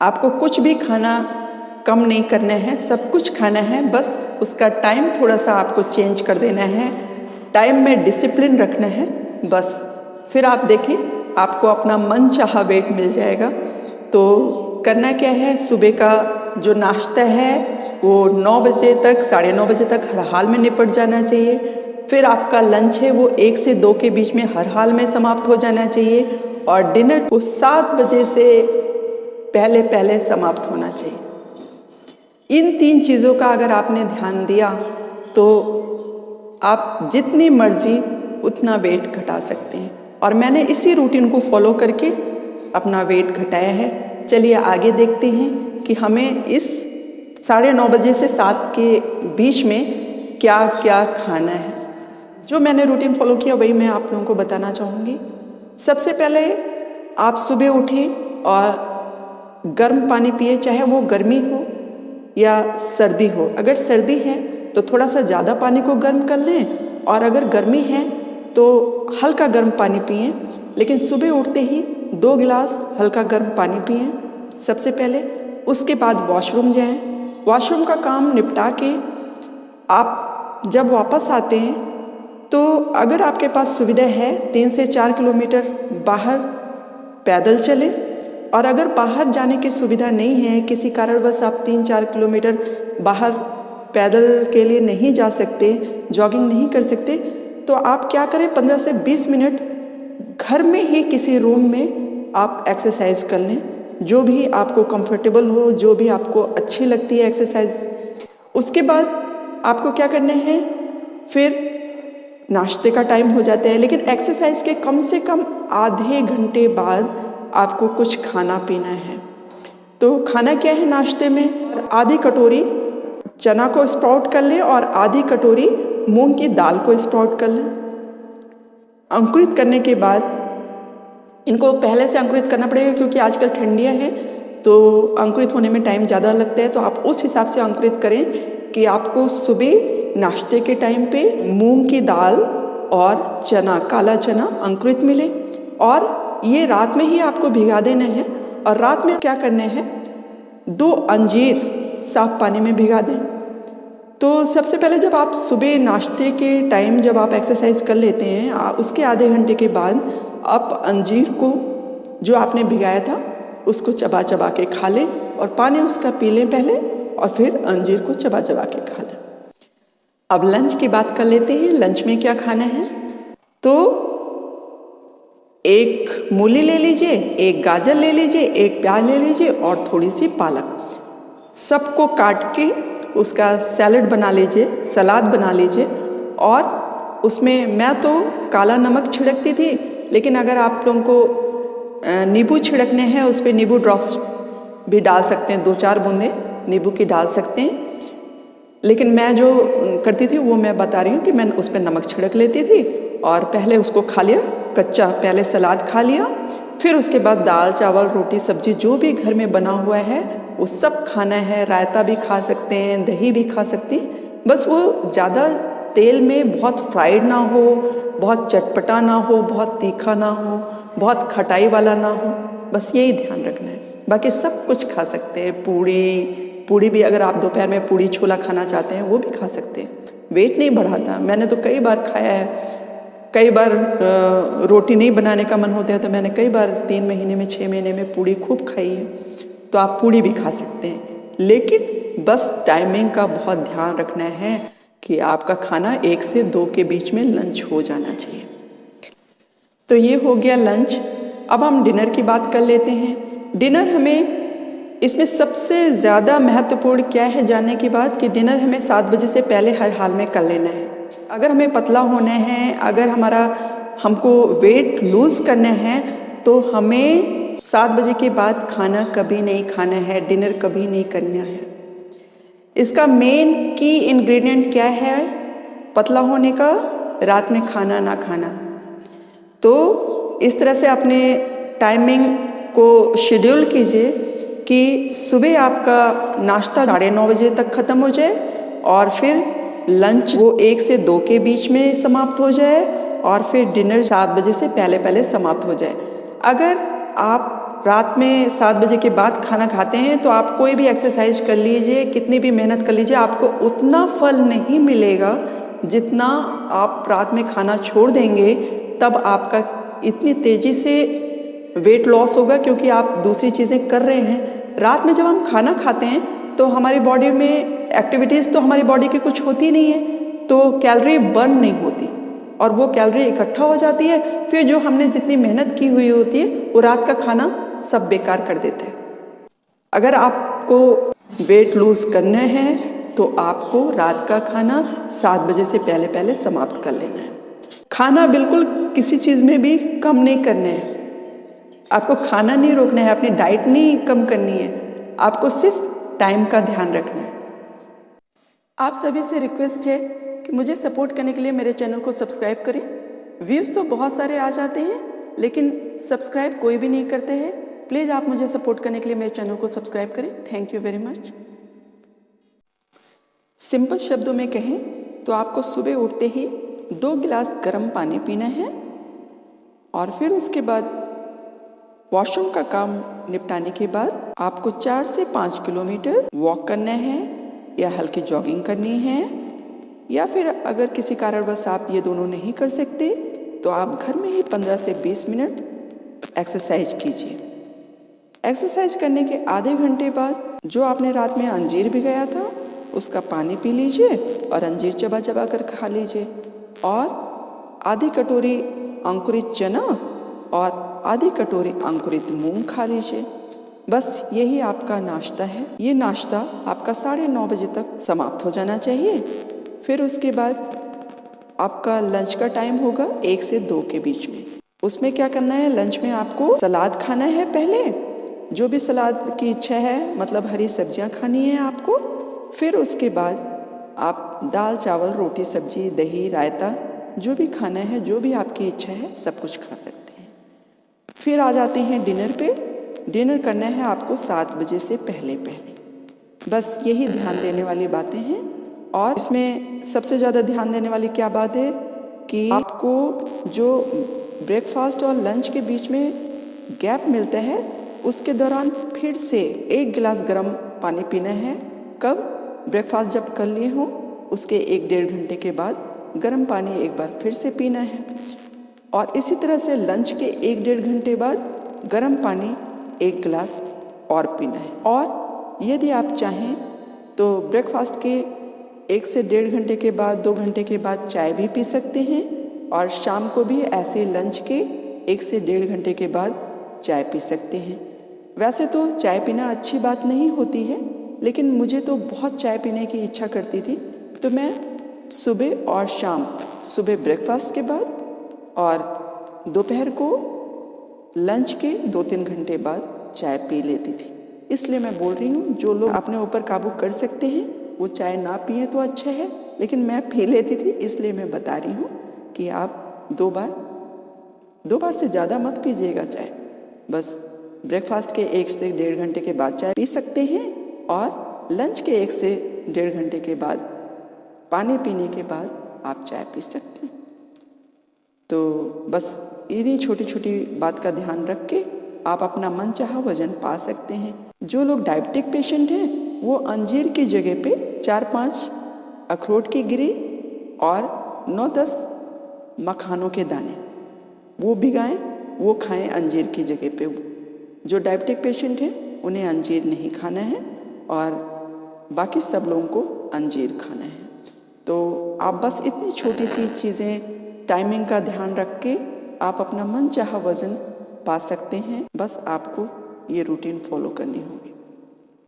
आपको कुछ भी खाना कम नहीं करना है, सब कुछ खाना है, बस उसका टाइम थोड़ा सा आपको चेंज कर देना है, टाइम में डिसिप्लिन रखना है बस। फिर आप देखें आपको अपना मन चाहा वेट मिल जाएगा। तो करना क्या है, सुबह का जो नाश्ता है वो 9 बजे तक 9:30 बजे तक हर हाल में निपट जाना चाहिए। फिर आपका लंच है वो 1 से 2 के बीच में हर हाल में समाप्त हो जाना चाहिए और डिनर को 7 बजे से पहले पहले समाप्त होना चाहिए। इन 3 चीज़ों का अगर आपने ध्यान दिया तो आप जितनी मर्जी उतना वेट घटा सकते हैं और मैंने इसी रूटीन को फॉलो करके अपना वेट घटाया है। चलिए आगे देखते हैं कि हमें इस 9:30 बजे से 7 के बीच में क्या क्या खाना है। जो मैंने रूटीन फॉलो किया वही मैं आप लोगों को बताना चाहूँगी। सबसे पहले आप सुबह उठें और गर्म पानी पिए, चाहे वो गर्मी हो या सर्दी हो। अगर सर्दी है तो थोड़ा सा ज़्यादा पानी को गर्म कर लें और अगर गर्मी है तो हल्का गर्म पानी पिएं, लेकिन सुबह उठते ही 2 गिलास हल्का गर्म पानी पिएं सबसे पहले। उसके बाद वॉशरूम जाएं। वॉशरूम का काम निपटा के आप जब वापस आते हैं तो अगर आपके पास सुविधा है 3 से 4 किलोमीटर बाहर पैदल चलें, और अगर बाहर जाने की सुविधा नहीं है, किसी कारणवश आप 3-4 किलोमीटर बाहर पैदल के लिए नहीं जा सकते, जॉगिंग नहीं कर सकते, तो आप क्या करें 15 से 20 मिनट घर में ही किसी रूम में आप एक्सरसाइज कर लें, जो भी आपको कंफर्टेबल हो, जो भी आपको अच्छी लगती है एक्सरसाइज। उसके बाद आपको क्या करना है, फिर नाश्ते का टाइम हो जाता है, लेकिन एक्सरसाइज के कम से कम आधे घंटे बाद आपको कुछ खाना पीना है। तो खाना क्या है नाश्ते में, आधी कटोरी चना को स्प्राउट कर लें और आधी कटोरी मूंग की दाल को स्प्राउट कर लें। अंकुरित करने के बाद इनको पहले से अंकुरित करना पड़ेगा क्योंकि आजकल ठंडियाँ हैं तो अंकुरित होने में टाइम ज़्यादा लगता है। तो आप उस हिसाब से अंकुरित करें कि आपको सुबह नाश्ते के टाइम पे मूंग की दाल और चना, काला चना अंकुरित मिले, और ये रात में ही आपको भिगा देना है। और रात में क्या करना है, 2 अंजीर साफ पानी में भिगा दें। तो सबसे पहले जब आप सुबह नाश्ते के टाइम जब आप एक्सरसाइज कर लेते हैं, उसके आधे घंटे के बाद आप अंजीर को जो आपने भिगाया था उसको चबा चबा के खा लें और पानी उसका पी लें पहले, और फिर अंजीर को चबा चबा के खा लें। अब लंच की बात कर लेते हैं। लंच में क्या खाना है, तो 1 मूली ले लीजिए, 1 गाजर ले लीजिए, 1 प्याज ले लीजिए और थोड़ी सी पालक, सबको काट के उसका सैलड बना लीजिए, सलाद बना लीजिए। और उसमें मैं तो काला नमक छिड़कती थी, लेकिन अगर आप लोगों को नींबू छिड़कने हैं उस पर नींबू ड्रॉप्स भी डाल सकते हैं, 2-4 बूंदें नींबू की डाल सकते हैं। लेकिन मैं जो करती थी वो मैं बता रही हूँ कि मैं उस पर नमक छिड़क लेती थी और पहले उसको खा लिया कच्चा, पहले सलाद खा लिया, फिर उसके बाद दाल चावल रोटी सब्जी जो भी घर में बना हुआ है वो सब खाना है। रायता भी खा सकते हैं, दही भी खा सकते हैं, बस वो ज़्यादा तेल में बहुत फ्राइड ना हो, बहुत चटपटा ना हो, बहुत तीखा ना हो, बहुत खटाई वाला ना हो, बस यही ध्यान रखना है। बाकी सब कुछ खा सकते हैं। पूड़ी भी अगर आप दोपहर में पूड़ी छोला खाना चाहते हैं वो भी खा सकते हैं, वेट नहीं बढ़ाता। मैंने तो कई बार खाया है, कई बार रोटी नहीं बनाने का मन होता है तो मैंने कई बार 3 महीने में 6 महीने में पूड़ी खूब खाई है। तो आप पूड़ी भी खा सकते हैं, लेकिन बस टाइमिंग का बहुत ध्यान रखना है कि आपका खाना 1 से 2 के बीच में लंच हो जाना चाहिए। तो ये हो गया लंच। अब हम डिनर की बात कर लेते हैं। डिनर हमें इसमें सबसे ज़्यादा महत्वपूर्ण क्या है जानने के बाद कि डिनर हमें 7 बजे से पहले हर हाल में कर लेना है। अगर हमें पतला होना है, अगर हमको वेट लूज़ करना है तो हमें 7 बजे के बाद खाना कभी नहीं खाना है, डिनर कभी नहीं करना है। इसका मेन की इंग्रेडिएंट क्या है पतला होने का, रात में खाना ना खाना। तो इस तरह से अपने टाइमिंग को शेड्यूल कीजिए कि सुबह आपका नाश्ता 9:30 बजे तक ख़त्म हो जाए और फिर लंच वो 1 से 2 के बीच में समाप्त हो जाए और फिर डिनर 7 बजे से पहले पहले समाप्त हो जाए। अगर आप रात में 7 बजे के बाद खाना खाते हैं तो आप कोई भी एक्सरसाइज कर लीजिए, कितनी भी मेहनत कर लीजिए, आपको उतना फल नहीं मिलेगा जितना आप रात में खाना छोड़ देंगे तब आपका इतनी तेज़ी से वेट लॉस होगा, क्योंकि आप दूसरी चीज़ें कर रहे हैं। रात में जब हम खाना खाते हैं तो हमारी बॉडी में एक्टिविटीज़ तो हमारी बॉडी की कुछ होती नहीं है, तो कैलोरी बर्न नहीं होती और वो कैलोरी इकट्ठा हो जाती है। फिर जो हमने जितनी मेहनत की हुई होती है वो रात का खाना सब बेकार कर देते हैं। अगर आपको वेट लूज़ करना है तो आपको रात का खाना 7 बजे से पहले पहले समाप्त कर लेना है। खाना बिल्कुल किसी चीज़ में भी कम नहीं करना है, आपको खाना नहीं रोकना है, अपनी डाइट नहीं कम करनी है, आपको सिर्फ टाइम का ध्यान रखना है। आप सभी से रिक्वेस्ट है कि मुझे सपोर्ट करने के लिए मेरे चैनल को सब्सक्राइब करें। व्यूज़ तो बहुत सारे आ जाते हैं लेकिन सब्सक्राइब कोई भी नहीं करते हैं। प्लीज़ आप मुझे सपोर्ट करने के लिए मेरे चैनल को सब्सक्राइब करें। Thank you very much. Simple शब्दों में कहें तो आपको सुबह उठते ही 2 गिलास गर्म पानी पीना है और फिर उसके बाद वॉशरूम का काम निपटाने के बाद आपको 4 से 5 किलोमीटर वॉक करना है या हल्की जॉगिंग करनी है, या फिर अगर किसी कारणवश आप ये दोनों नहीं कर सकते तो आप घर में ही 15 से 20 मिनट एक्सरसाइज कीजिए। एक्सरसाइज करने के आधे घंटे बाद जो आपने रात में अंजीर भिगाया था उसका पानी पी लीजिए और अंजीर चबा चबा कर खा लीजिए, और आधी कटोरी अंकुरित चना और आधी कटोरी अंकुरित मूंग खा लीजिए। बस यही आपका नाश्ता है। ये नाश्ता आपका 9:30 बजे तक समाप्त हो जाना चाहिए। फिर उसके बाद आपका लंच का टाइम होगा 1 से 2 के बीच में। उसमें क्या करना है, लंच में आपको सलाद खाना है पहले, जो भी सलाद की इच्छा है, मतलब हरी सब्जियां खानी है आपको। फिर उसके बाद आप दाल चावल रोटी सब्जी दही रायता जो भी खाना है, जो भी आपकी इच्छा है सब कुछ खा सकते हैं। फिर आ जाते हैं डिनर पे। डिनर करना है आपको 7 बजे से पहले पहले। बस यही ध्यान देने वाली बातें हैं। और इसमें सबसे ज़्यादा ध्यान देने वाली क्या बात है कि आपको जो ब्रेकफास्ट और लंच के बीच में गैप मिलता है उसके दौरान फिर से 1 गिलास गर्म पानी पीना है। कब? ब्रेकफास्ट जब कर लिए हो उसके 1-1.5 घंटे के बाद गर्म पानी एक बार फिर से पीना है, और इसी तरह से लंच के 1-1.5 घंटे बाद गर्म पानी 1 गिलास और पीना है। और यदि आप चाहें तो ब्रेकफास्ट के 1 से 1.5 घंटे के बाद 2 घंटे के बाद चाय भी पी सकते हैं, और शाम को भी ऐसे लंच के 1 से 1.5 घंटे के बाद चाय पी सकते हैं। वैसे तो चाय पीना अच्छी बात नहीं होती है, लेकिन मुझे तो बहुत चाय पीने की इच्छा करती थी, तो मैं सुबह और शाम, सुबह ब्रेकफास्ट के बाद और दोपहर को लंच के 2-3 घंटे बाद चाय पी लेती थी। इसलिए मैं बोल रही हूँ, जो लोग अपने ऊपर काबू कर सकते हैं वो चाय ना पिए तो अच्छा है, लेकिन मैं पी लेती थी, इसलिए मैं बता रही हूँ कि आप 2 बार से ज़्यादा मत पीजिएगा चाय। बस ब्रेकफास्ट के 1 से 1.5 घंटे के बाद चाय पी सकते हैं, और लंच के 1 से 1.5 घंटे के बाद पानी पीने के बाद आप चाय पी सकते हैं। तो बस इन्हीं छोटी छोटी बात का ध्यान रख के आप अपना मनचाहा वजन पा सकते हैं। जो लोग डायबिटिक पेशेंट हैं वो अंजीर की जगह पे 4-5 अखरोट की गिरी और 9-10 मखानों के दाने वो भिगाएं, वो खाएं अंजीर की जगह पे। जो डायबिटिक पेशेंट हैं उन्हें अंजीर नहीं खाना है और बाकी सब लोगों को अंजीर खाना है। तो आप बस इतनी छोटी सी चीज़ें, टाइमिंग का ध्यान रख के आप अपना मनचाहा वज़न पा सकते हैं। बस आपको ये रूटीन फॉलो करनी होगी।